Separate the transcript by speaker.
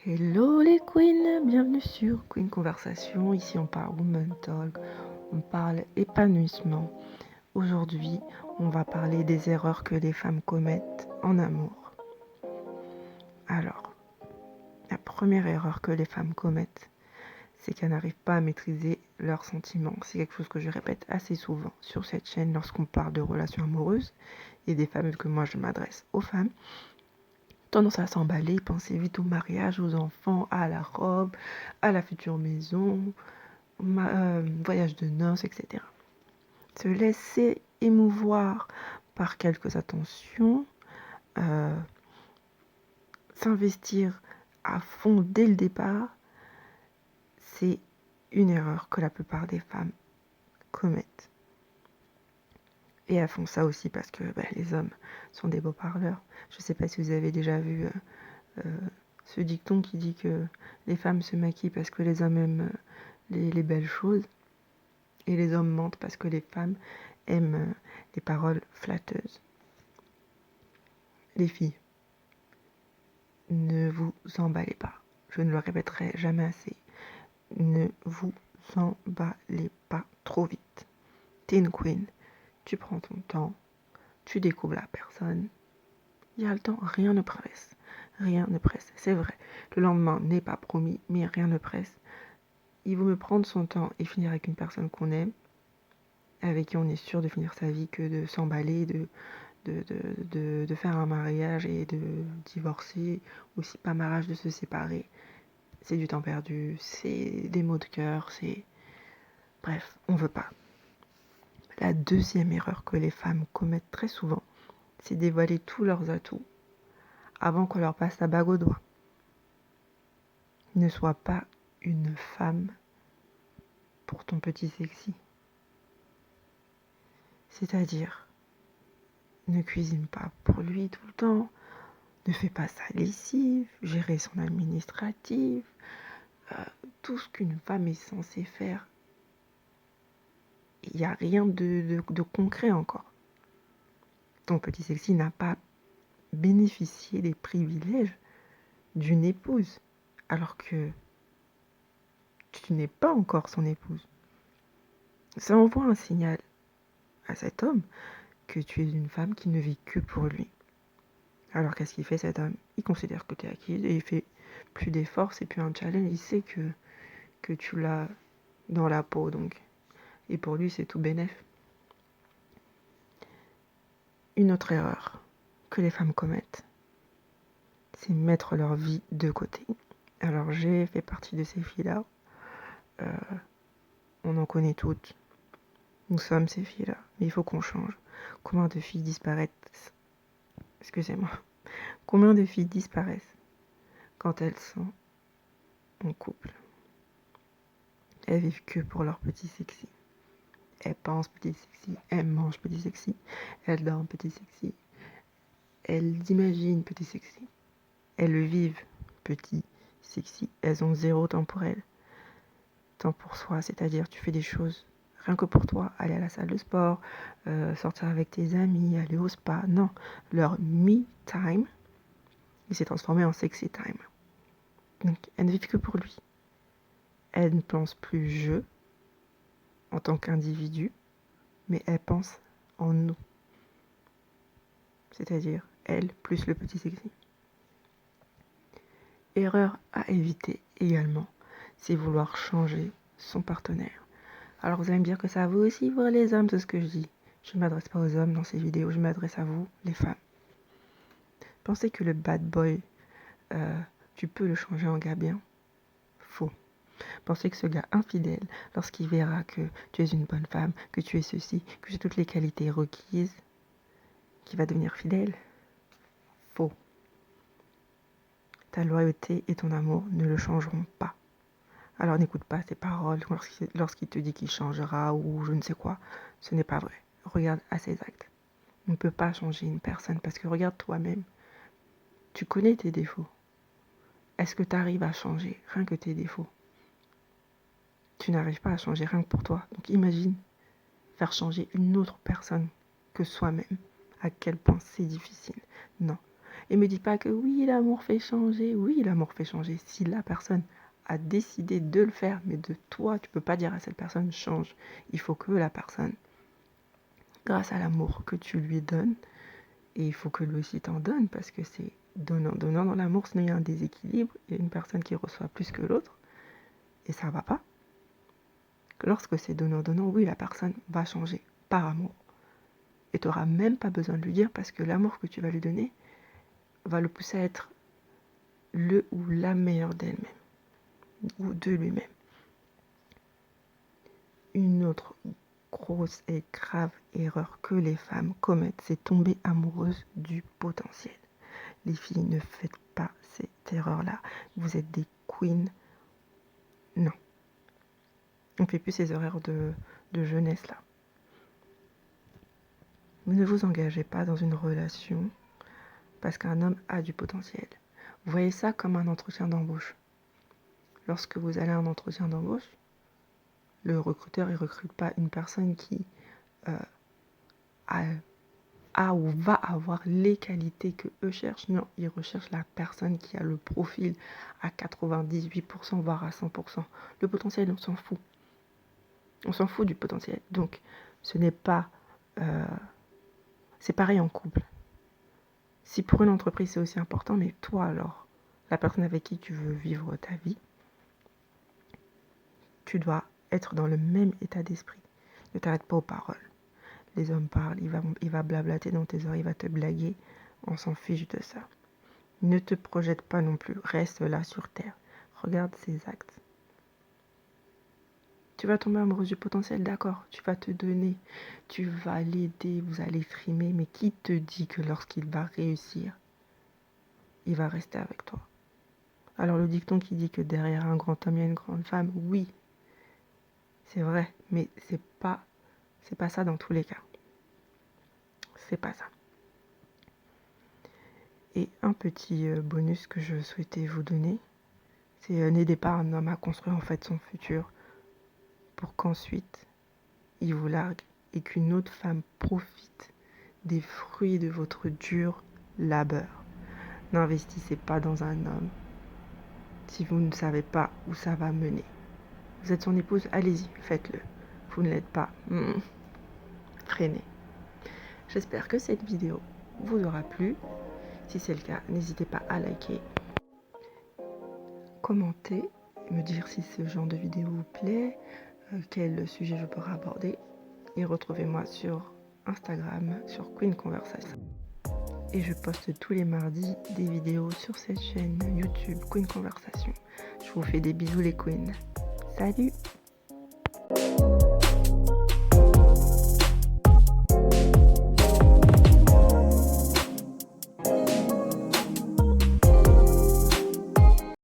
Speaker 1: Hello les queens, bienvenue sur Queen Conversation. Ici on parle Woman Talk, on parle épanouissement. Aujourd'hui, on va parler des erreurs que les femmes commettent en amour. Alors, la première erreur que les femmes commettent, c'est qu'elles n'arrivent pas à maîtriser leurs sentiments. C'est quelque chose que je répète assez souvent sur cette chaîne lorsqu'on parle de relations amoureuses et des femmes, que moi je m'adresse aux femmes. Tendance à s'emballer, penser vite au mariage, aux enfants, à la robe, à la future maison, voyage de noces, etc. Se laisser émouvoir par quelques attentions, s'investir à fond dès le départ, c'est une erreur que la plupart des femmes commettent. Et elles font ça aussi parce que les hommes sont des beaux parleurs. Je ne sais pas si vous avez déjà vu ce dicton qui dit que les femmes se maquillent parce que les hommes aiment les belles choses et les hommes mentent parce que les femmes aiment les paroles flatteuses. Les filles, ne vous emballez pas. Je ne le répéterai jamais assez. Ne vous emballez pas trop vite. T'es une queen, tu prends ton temps, tu découvres la personne. Il y a le temps, rien ne presse. Rien ne presse, c'est vrai. Le lendemain n'est pas promis, mais rien ne presse. Il vaut mieux prendre son temps et finir avec une personne qu'on aime, avec qui on est sûr de finir sa vie, que de s'emballer, de faire un mariage et de divorcer, ou si pas mariage, de se séparer. C'est du temps perdu, c'est des maux de cœur, c'est... Bref, on veut pas. La deuxième erreur que les femmes commettent très souvent, c'est dévoiler tous leurs atouts avant qu'on leur passe la bague au doigt. Ne sois pas une femme pour ton petit sexy. C'est-à-dire, ne cuisine pas pour lui tout le temps, ne fais pas sa lessive, gérer son administratif, tout ce qu'une femme est censée faire. Il n'y a rien de concret encore. Ton petit sexy n'a pas bénéficié des privilèges d'une épouse, alors que tu n'es pas encore son épouse. Ça envoie un signal à cet homme que tu es une femme qui ne vit que pour lui. Alors qu'est-ce qu'il fait cet homme? Il considère que tu es acquise et il fait plus d'efforts, c'est plus un challenge, il sait que tu l'as dans la peau, donc. Et pour lui, c'est tout bénef. Une autre erreur que les femmes commettent, c'est mettre leur vie de côté. Alors j'ai fait partie de ces filles-là. On en connaît toutes. Nous sommes ces filles-là. Mais il faut qu'on change. Combien de filles disparaissent? Excusez-moi. Combien de filles disparaissent quand elles sont en couple? Elles vivent que pour leur petit sexy. Elles pensent petit sexy. Elles mangent petit sexy. Elles dorment petit sexy. Elles imaginent petit sexy. Elles le vivent petit sexy. Elles ont zéro temps pour elles. Temps pour soi, c'est-à-dire tu fais des choses rien que pour toi, aller à la salle de sport, sortir avec tes amis, aller au spa. Non, leur me time, il s'est transformé en sexy time. Donc elles ne vivent que pour lui. Elles ne pensent plus je en tant qu'individu, mais elles pensent en nous. C'est-à-dire elle plus le petit sexy. Erreur à éviter également, c'est vouloir changer son partenaire. Alors vous allez me dire que ça vaut aussi pour les hommes, c'est ce que je dis. Je ne m'adresse pas aux hommes dans ces vidéos, je m'adresse à vous, les femmes. Pensez que le bad boy, tu peux le changer en gars bien? Faux. Pensez que ce gars infidèle, lorsqu'il verra que tu es une bonne femme, que tu es ceci, que tu as toutes les qualités requises, qu'il va devenir fidèle? Faux. Ta loyauté et ton amour ne le changeront pas. Alors n'écoute pas ses paroles lorsqu'il te dit qu'il changera ou je ne sais quoi. Ce n'est pas vrai. Regarde à ses actes. On ne peut pas changer une personne parce que regarde toi-même. Tu connais tes défauts. Est-ce que tu arrives à changer rien que tes défauts? Tu n'arrives pas à changer rien que pour toi. Donc imagine faire changer une autre personne que soi-même. À quel point c'est difficile. Non. Et me dis pas que oui, l'amour fait changer. Oui, l'amour fait changer. Si la personne a décidé de le faire, mais de toi, tu peux pas dire à cette personne change. Il faut que la personne, grâce à l'amour que tu lui donnes, et il faut que lui aussi t'en donne, parce que c'est donnant, donnant dans l'amour, sinon il y a un déséquilibre, il y a une personne qui reçoit plus que l'autre, et ça va pas. Lorsque c'est donnant, donnant, oui, la personne va changer par amour. Et tu n'auras même pas besoin de lui dire, parce que l'amour que tu vas lui donner va le pousser à être le ou la meilleure d'elle-même, ou de lui-même. Une autre grosse et grave erreur que les femmes commettent, c'est tomber amoureuse du potentiel. Les filles, ne faites pas cette erreur-là. Vous êtes des queens. Non. On ne fait plus ces erreurs de jeunesse là. Ne vous engagez pas dans une relation parce qu'un homme a du potentiel. Vous voyez ça comme un entretien d'embauche. Lorsque vous allez à un entretien d'embauche, le recruteur ne recrute pas une personne qui a ou va avoir les qualités que eux cherchent. Non, ils recherchent la personne qui a le profil à 98%, voire à 100%. Le potentiel, on s'en fout. On s'en fout du potentiel. Donc, ce n'est pas... c'est pareil en couple. Si pour une entreprise, c'est aussi important, mais toi alors, la personne avec qui tu veux vivre ta vie, tu dois être dans le même état d'esprit. Ne t'arrête pas aux paroles. Les hommes parlent, il va blablater dans tes oreilles, il va te blaguer. On s'en fiche de ça. Ne te projette pas non plus. Reste là sur terre. Regarde ses actes. Tu vas tomber amoureuse du potentiel, d'accord. Tu vas te donner. Tu vas l'aider. Vous allez frimer. Mais qui te dit que lorsqu'il va réussir, il va rester avec toi? Alors le dicton qui dit que derrière un grand homme, il y a une grande femme, oui. C'est vrai. Mais c'est pas ça dans tous les cas. C'est pas ça. Et un petit bonus que je souhaitais vous donner, c'est n'aidez pas un homme à construire en fait son futur pour qu'ensuite il vous largue et qu'une autre femme profite des fruits de votre dur labeur. N'investissez pas dans un homme si vous ne savez pas où ça va mener. Vous êtes son épouse, allez-y, faites-le. Vous ne l'êtes pas, freinez. J'espère que cette vidéo vous aura plu. Si c'est le cas, n'hésitez pas à liker, commenter, me dire si ce genre de vidéo vous plaît, quel sujet je pourrais aborder. Et retrouvez-moi sur Instagram, sur Queen Conversation. Et je poste tous les mardis des vidéos sur cette chaîne YouTube Queen Conversation. Je vous fais des bisous les queens. Salut!